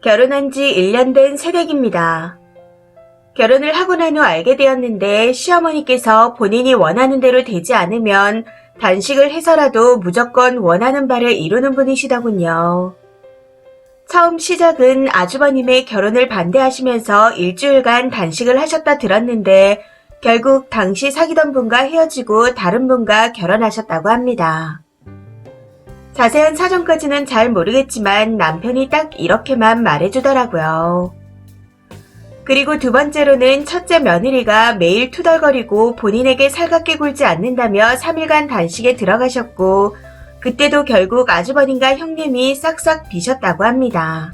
결혼한 지 1년 된 새댁입니다. 결혼을 하고 난 후 알게 되었는데 시어머니께서 본인이 원하는 대로 되지 않으면 단식을 해서라도 무조건 원하는 바를 이루는 분이시더군요. 처음 시작은 아주버님의 결혼을 반대하시면서 일주일간 단식을 하셨다 들었는데 결국 당시 사귀던 분과 헤어지고 다른 분과 결혼하셨다고 합니다. 자세한 사정까지는 잘 모르겠지만 남편이 딱 이렇게만 말해주더라고요. 그리고 두 번째로는 첫째 며느리가 매일 투덜거리고 본인에게 살갑게 굴지 않는다며 3일간 단식에 들어가셨고 그때도 결국 아주버님과 형님이 싹싹 비셨다고 합니다.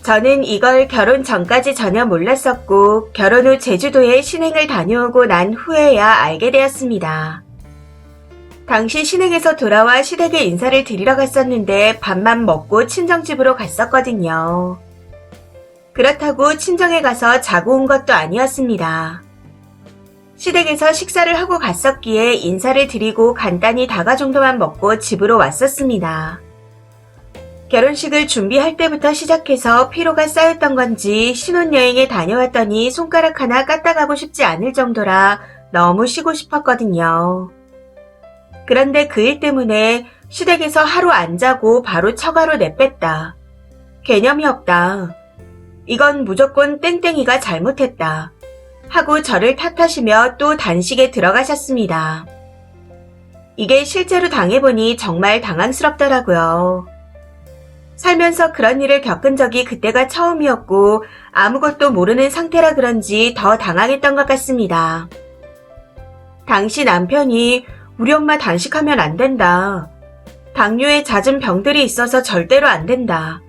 저는 이걸 결혼 전까지 전혀 몰랐었고 결혼 후 제주도에 신행을 다녀오고 난 후에야 알게 되었습니다. 당시 신행에서 돌아와 시댁에 인사를 드리러 갔었는데 밥만 먹고 친정집으로 갔었거든요. 그렇다고 친정에 가서 자고 온 것도 아니었습니다. 시댁에서 식사를 하고 갔었기에 인사를 드리고 간단히 다과 정도만 먹고 집으로 왔었습니다. 결혼식을 준비할 때부터 시작해서 피로가 쌓였던 건지 신혼여행에 다녀왔더니 손가락 하나 까딱하고 싶지 않을 정도라 너무 쉬고 싶었거든요. 그런데 그 일 때문에 시댁에서 하루 안 자고 바로 처가로 내뺐다. 개념이 없다. 이건 무조건 땡땡이가 잘못했다. 하고 저를 탓하시며 또 단식에 들어가셨습니다. 이게 실제로 당해보니 정말 당황스럽더라고요. 살면서 그런 일을 겪은 적이 그때가 처음이었고 아무것도 모르는 상태라 그런지 더 당황했던 것 같습니다. 당시 남편이 우리 엄마 단식하면 안 된다. 당뇨에 잦은 병들이 있어서 절대로 안 된다.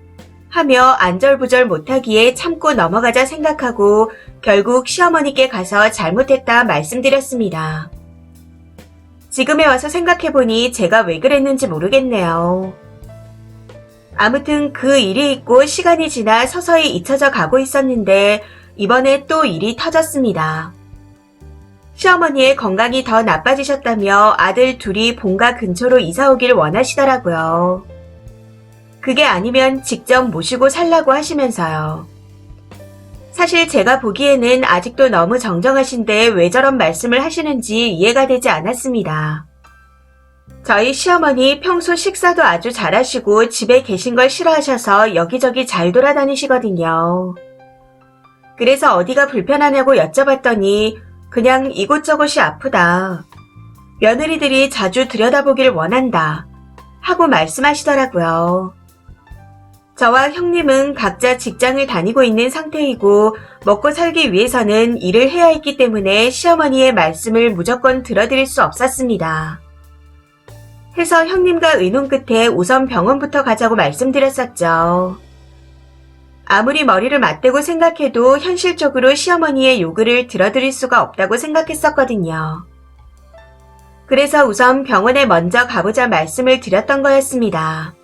하며 안절부절 못하기에 참고 넘어가자 생각하고 결국 시어머니께 가서 잘못했다 말씀드렸습니다. 지금에 와서 생각해보니 제가 왜 그랬는지 모르겠네요. 아무튼 그 일이 있고 시간이 지나 서서히 잊혀져 가고 있었는데 이번에 또 일이 터졌습니다. 시어머니의 건강이 더 나빠지셨다며 아들 둘이 본가 근처로 이사 오길 원하시더라고요. 그게 아니면 직접 모시고 살라고 하시면서요. 사실 제가 보기에는 아직도 너무 정정하신데 왜 저런 말씀을 하시는지 이해가 되지 않았습니다. 저희 시어머니 평소 식사도 아주 잘하시고 집에 계신 걸 싫어하셔서 여기저기 잘 돌아다니시거든요. 그래서 어디가 불편하냐고 여쭤봤더니 그냥 이곳저곳이 아프다. 며느리들이 자주 들여다보길 원한다. 하고 말씀하시더라고요. 저와 형님은 각자 직장을 다니고 있는 상태이고 먹고 살기 위해서는 일을 해야 했기 때문에 시어머니의 말씀을 무조건 들어드릴 수 없었습니다. 해서 형님과 의논 끝에 우선 병원부터 가자고 말씀드렸었죠. 아무리 머리를 맞대고 생각해도 현실적으로 시어머니의 요구를 들어드릴 수가 없다고 생각했었거든요. 그래서 우선 병원에 먼저 가보자 말씀을 드렸던 거였습니다.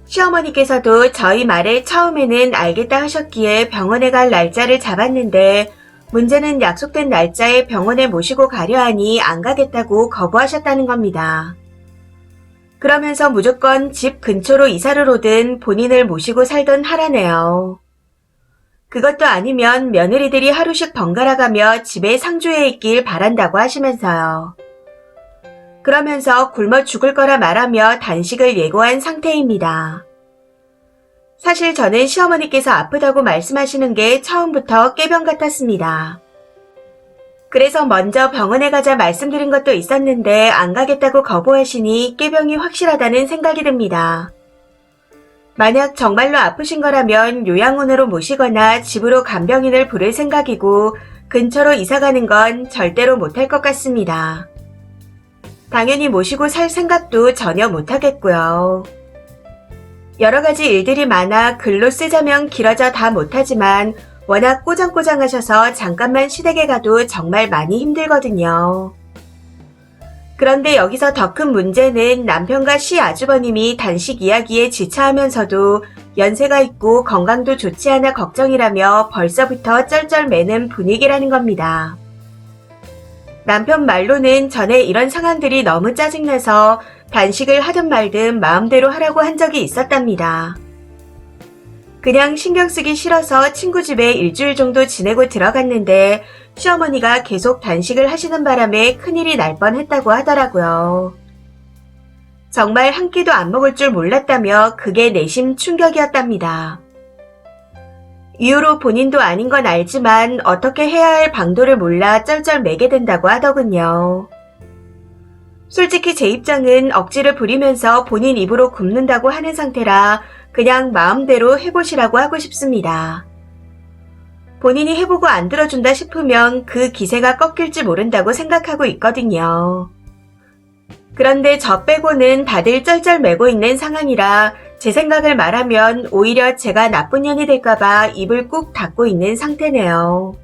시어머니께서도 저희 말에 처음에는 알겠다 하셨기에 병원에 갈 날짜를 잡았는데 문제는 약속된 날짜에 병원에 모시고 가려 하니 안 가겠다고 거부하셨다는 겁니다. 그러면서 무조건 집 근처로 이사를 오든 본인을 모시고 살던 하라네요. 그것도 아니면 며느리들이 하루씩 번갈아 가며 집에 상주해 있길 바란다고 하시면서요. 그러면서 굶어 죽을 거라 말하며 단식을 예고한 상태입니다. 사실 저는 시어머니께서 아프다고 말씀하시는 게 처음부터 꾀병 같았습니다. 그래서 먼저 병원에 가자 말씀드린 것도 있었는데 안 가겠다고 거부하시니 꾀병이 확실하다는 생각이 듭니다. 만약 정말로 아프신 거라면 요양원으로 모시거나 집으로 간병인을 부를 생각이고 근처로 이사가는 건 절대로 못할 것 같습니다. 당연히 모시고 살 생각도 전혀 못하겠고요. 여러 가지 일들이 많아 글로 쓰자면 길어져 다 못하지만 워낙 꼬장꼬장하셔서 잠깐만 시댁에 가도 정말 많이 힘들거든요. 그런데 여기서 더 큰 문제는 남편과 시아주버님이 단식 이야기에 지쳐하면서도 연세가 있고 건강도 좋지 않아 걱정이라며 벌써부터 쩔쩔매는 분위기라는 겁니다. 남편 말로는 전에 이런 상황들이 너무 짜증나서 단식을 하든 말든 마음대로 하라고 한 적이 있었답니다. 그냥 신경 쓰기 싫어서 친구 집에 일주일 정도 지내고 들어갔는데 시어머니가 계속 단식을 하시는 바람에 큰일이 날 뻔했다고 하더라고요. 정말 한 끼도 안 먹을 줄 몰랐다며 그게 내심 충격이었답니다. 이후로 본인도 아닌 건 알지만 어떻게 해야 할 방도를 몰라 쩔쩔매게 된다고 하더군요. 솔직히 제 입장은 억지를 부리면서 본인 입으로 굶는다고 하는 상태라 그냥 마음대로 해보시라고 하고 싶습니다. 본인이 해보고 안 들어준다 싶으면 그 기세가 꺾일지 모른다고 생각하고 있거든요. 그런데 저 빼고는 다들 쩔쩔매고 있는 상황이라 제 생각을 말하면 오히려 제가 나쁜 년이 될까봐 입을 꾹 닫고 있는 상태네요.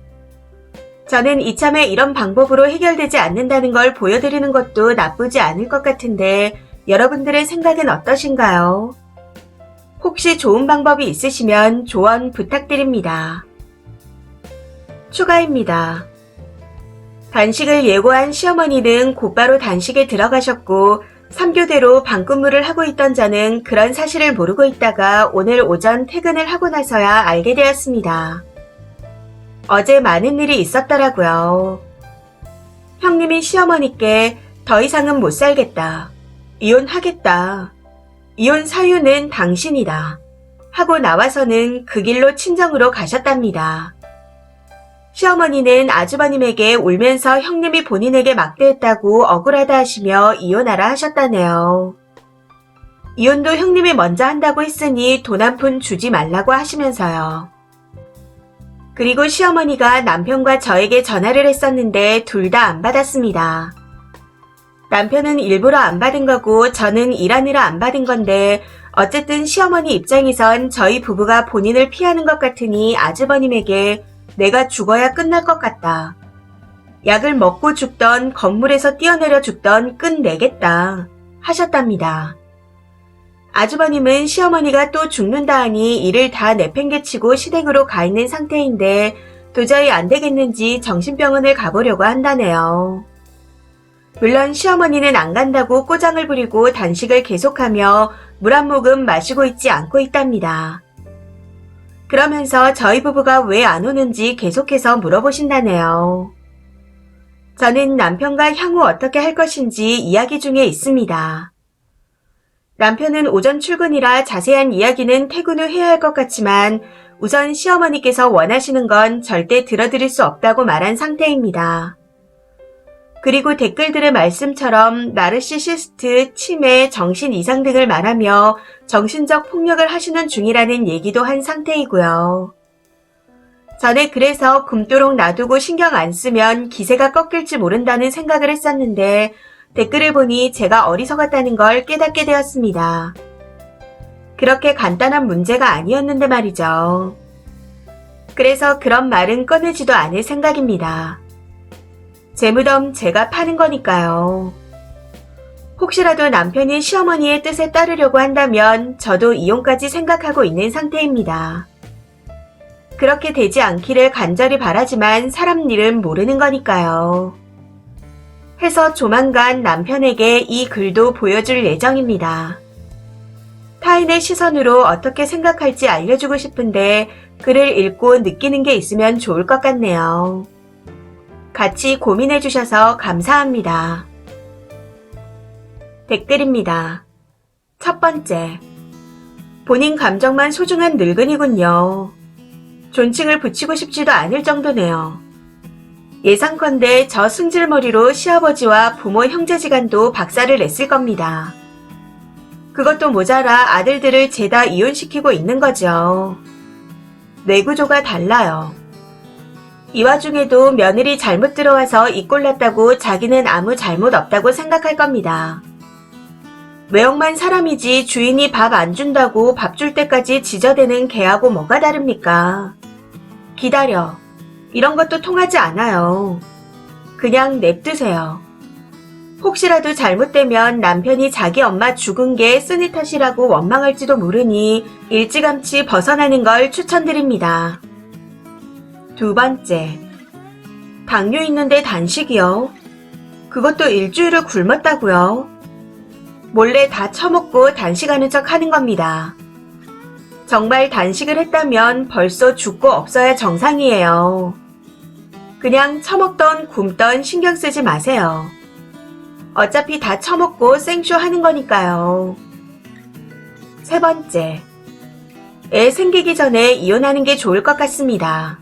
저는 이참에 이런 방법으로 해결되지 않는다는 걸 보여드리는 것도 나쁘지 않을 것 같은데 여러분들의 생각은 어떠신가요? 혹시 좋은 방법이 있으시면 조언 부탁드립니다. 추가입니다. 단식을 예고한 시어머니는 곧바로 단식에 들어가셨고 3교대로 방근무를 하고 있던 저는 그런 사실을 모르고 있다가 오늘 오전 퇴근을 하고 나서야 알게 되었습니다. 어제 많은 일이 있었더라고요. 형님이 시어머니께 더 이상은 못 살겠다. 이혼하겠다. 이혼 사유는 당신이다. 하고 나와서는 그 길로 친정으로 가셨답니다. 시어머니는 아주버님에게 울면서 형님이 본인에게 막대했다고 억울하다 하시며 이혼하라 하셨다네요. 이혼도 형님이 먼저 한다고 했으니 돈 한 푼 주지 말라고 하시면서요. 그리고 시어머니가 남편과 저에게 전화를 했었는데 둘 다 안 받았습니다. 남편은 일부러 안 받은 거고 저는 일하느라 안 받은 건데 어쨌든 시어머니 입장에선 저희 부부가 본인을 피하는 것 같으니 아주버님에게 내가 죽어야 끝날 것 같다. 약을 먹고 죽던 건물에서 뛰어내려 죽던 끝내겠다 하셨답니다. 아주버님은 시어머니가 또 죽는다 하니 일을 다 내팽개치고 시댁으로 가 있는 상태인데 도저히 안 되겠는지 정신병원을 가보려고 한다네요. 물론 시어머니는 안 간다고 꼬장을 부리고 단식을 계속하며 물 한 모금 마시고 있지 않고 있답니다. 그러면서 저희 부부가 왜 안 오는지 계속해서 물어보신다네요. 저는 남편과 향후 어떻게 할 것인지 이야기 중에 있습니다. 남편은 오전 출근이라 자세한 이야기는 퇴근 후 해야 할 것 같지만 우선 시어머니께서 원하시는 건 절대 들어드릴 수 없다고 말한 상태입니다. 그리고 댓글들의 말씀처럼 나르시시스트, 치매, 정신 이상 등을 말하며 정신적 폭력을 하시는 중이라는 얘기도 한 상태이고요. 전에 그래서 굶도록 놔두고 신경 안 쓰면 기세가 꺾일지 모른다는 생각을 했었는데 댓글을 보니 제가 어리석었다는 걸 깨닫게 되었습니다. 그렇게 간단한 문제가 아니었는데 말이죠. 그래서 그런 말은 꺼내지도 않을 생각입니다. 제 무덤 제가 파는 거니까요. 혹시라도 남편이 시어머니의 뜻에 따르려고 한다면 저도 이혼까지 생각하고 있는 상태입니다. 그렇게 되지 않기를 간절히 바라지만 사람 일은 모르는 거니까요. 해서 조만간 남편에게 이 글도 보여줄 예정입니다. 타인의 시선으로 어떻게 생각할지 알려주고 싶은데 글을 읽고 느끼는 게 있으면 좋을 것 같네요. 같이 고민해 주셔서 감사합니다. 댓글입니다. 첫 번째, 본인 감정만 소중한 늙은이군요. 존칭을 붙이고 싶지도 않을 정도네요. 예상컨대 저 승질머리로 시아버지와 부모 형제지간도 박살을 냈을 겁니다. 그것도 모자라 아들들을 죄다 이혼시키고 있는 거죠. 뇌구조가 달라요. 이 와중에도 며느리 잘못 들어와서 이 꼴 났다고 자기는 아무 잘못 없다고 생각할 겁니다. 외형만 사람이지 주인이 밥 안 준다고 밥 줄 때까지 지저대는 개하고 뭐가 다릅니까? 기다려. 이런 것도 통하지 않아요. 그냥 냅두세요. 혹시라도 잘못되면 남편이 자기 엄마 죽은 게 쓰니 탓이라고 원망할지도 모르니 일찌감치 벗어나는 걸 추천드립니다. 두 번째, 당뇨 있는데 단식이요? 그것도 일주일을 굶었다고요? 몰래 다 처먹고 단식하는 척 하는 겁니다. 정말 단식을 했다면 벌써 죽고 없어야 정상이에요. 그냥 처먹던 굶던 신경 쓰지 마세요. 어차피 다 처먹고 생쇼 하는 거니까요. 세 번째, 애 생기기 전에 이혼하는 게 좋을 것 같습니다.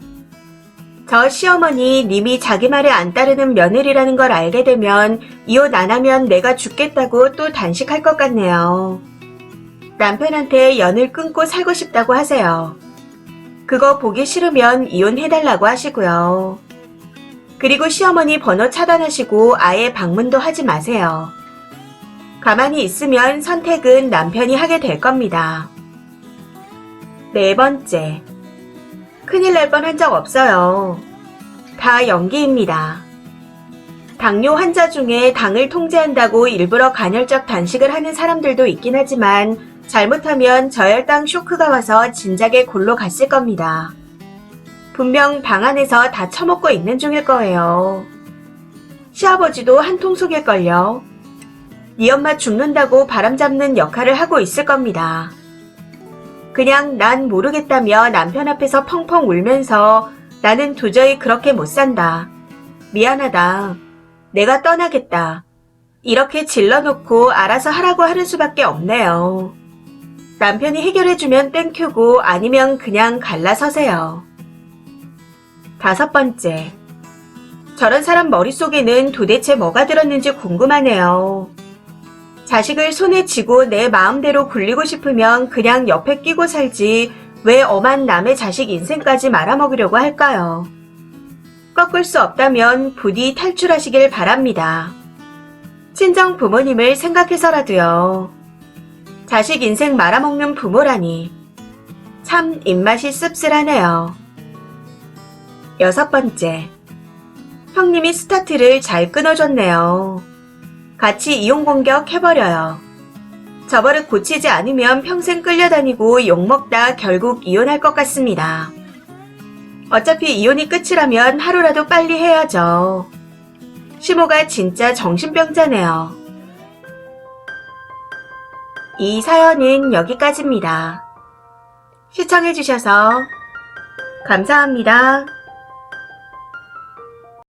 저 시어머니 님이 자기 말에 안 따르는 며느리라는 걸 알게 되면 이혼 안 하면 내가 죽겠다고 또 단식할 것 같네요. 남편한테 연을 끊고 살고 싶다고 하세요. 그거 보기 싫으면 이혼해달라고 하시고요. 그리고 시어머니 번호 차단하시고 아예 방문도 하지 마세요. 가만히 있으면 선택은 남편이 하게 될 겁니다. 네 번째, 큰일 날 뻔한 적 없어요. 다 연기입니다. 당뇨 환자 중에 당을 통제한다고 일부러 간헐적 단식을 하는 사람들도 있긴 하지만 잘못하면 저혈당 쇼크가 와서 진작에 골로 갔을 겁니다. 분명 방 안에서 다 처먹고 있는 중일 거예요. 시아버지도 한통속일걸요. 네 엄마 죽는다고 바람잡는 역할을 하고 있을 겁니다. 그냥 난 모르겠다며 남편 앞에서 펑펑 울면서 나는 도저히 그렇게 못 산다. 미안하다. 내가 떠나겠다. 이렇게 질러놓고 알아서 하라고 하는 수밖에 없네요. 남편이 해결해주면 땡큐고 아니면 그냥 갈라서세요. 다섯 번째, 저런 사람 머릿속에는 도대체 뭐가 들었는지 궁금하네요. 자식을 손에 쥐고 내 마음대로 굴리고 싶으면 그냥 옆에 끼고 살지 왜 엄한 남의 자식 인생까지 말아먹으려고 할까요? 꺾을 수 없다면 부디 탈출하시길 바랍니다. 친정 부모님을 생각해서라도요. 자식 인생 말아먹는 부모라니 참 입맛이 씁쓸하네요. 여섯 번째, 형님이 스타트를 잘 끊어줬네요. 같이 이혼 공격 해버려요. 저 버릇 고치지 않으면 평생 끌려다니고 욕먹다 결국 이혼할 것 같습니다. 어차피 이혼이 끝이라면 하루라도 빨리 해야죠. 시모가 진짜 정신병자네요. 이 사연은 여기까지입니다. 시청해주셔서 감사합니다.